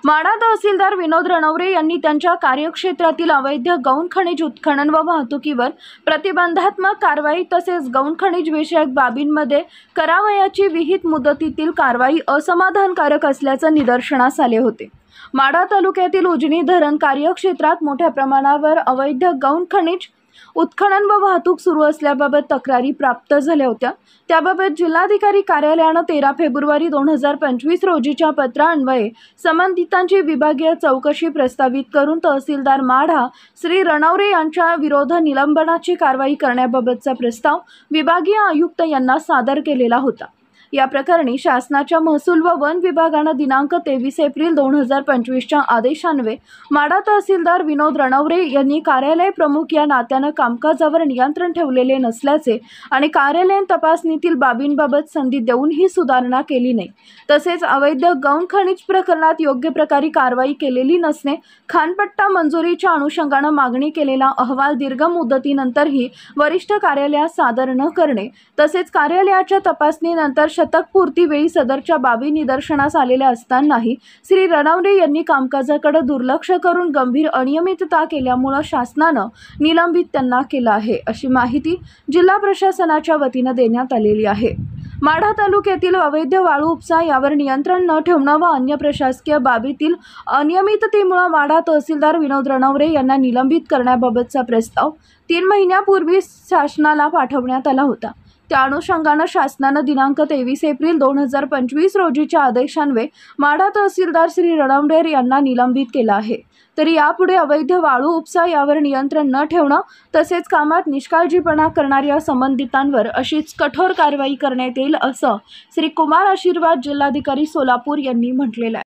माढा तहसीलदार विनोद रणवरे यांनी त्यांच्या कार्यक्षेत्रातील अवैध गौण खनिज उत्खनन व वाहतुकीवर प्रतिबंधात्मक कारवाई तसेच गौण खनिज विषयक बाबींमध्ये करावयाची विहित मुदतीतील कारवाई असमाधानकारक असल्याचे निदर्शनास आले होते। माढा तालुक्यातील उजनी धरण कार्यक्षेत्रात मोठ्या प्रमाणावर अवैध गौण खनिज उत्खनन व वाहतूक सुरू असल्याबाबत तक्रारी प्राप्त झाल्या होत्या। त्याबाबत जिल्हाधिकारी कार्यालयाने 13 फेब्रुवारी 2025 रोजीच्या पत्रान्वये संबंधितांची विभागीय चौकशी प्रस्तावित करून तहसीलदार माढा श्री रणवरे यांच्या विरोध निलंबनाची कारवाई करण्याबाबतचा प्रस्ताव विभागीय आयुक्त यांना सादर केलेला होता। या प्रकरणी शासनाच्या महसूल व वन विभागाने दिनांक 23 एप्रिल 2025 च्या आदेशान्वये माढा तहसीलदार विनोद रणवरे यांनी कार्यालय प्रमुख या नात्याने कामकाजावर नियंत्रण ठेवलेले नसल्याचे आणि कार्यालयीन तपासणीतील बाबींबाबत संधी देऊनही सुधारणा केली नाही, तसेच अवैध गौण खनिज प्रकरणात योग्य प्रकारे कारवाई केलेली नसणे, खानपट्टा मंजुरीच्या अनुषंगाने मागणी केलेला अहवाल दीर्घ मुदतीनंतरही वरिष्ठ कार्यालयात सादर न करणे, तसेच कार्यालयाच्या तपासणीनंतर शतकपूर्ती वेळी सदरच्या बाबी निदर्शनास आलेल्या असतानाही श्री रणवरे यांनी कामकाजाकडे दुर्लक्ष करून गंभीर अनियमितता केल्यामुळे शासनाने निलंबित त्यांना केलं आहे, अशी माहिती जिल्हा प्रशासनाच्या वतीने देण्यात आलेली आहे। माढा तालुक्यातील अवैध वाळू उपसा यावर नियंत्रण न ठेवणं व अन्य प्रशासकीय बाबीतील अनियमिततेमुळे माढा तहसीलदार विनोद रणवरे यांना निलंबित करण्याबाबतचा प्रस्ताव 3 महिन्यापूर्वी शासनाला पाठवण्यात आला होता। त्या अनुषंगाने शासनाने दिनांक 23 एप्रिल 2025 रोजीच्या आदेशान्वये माढा तहसीलदार श्री रणवरे यांना निलंबित केला आहे। तरी यापुढे अवैध वाळू उपसा यावर नियंत्रण न ठेवणं तसेच कामात निष्काळजीपणा करणाऱ्या संबंधितांवर अशीच कठोर कारवाई करण्यात येईल, असं श्री कुमार आशीर्वाद जिल्हाधिकारी सोलापूर यांनी म्हटलेलं आहे।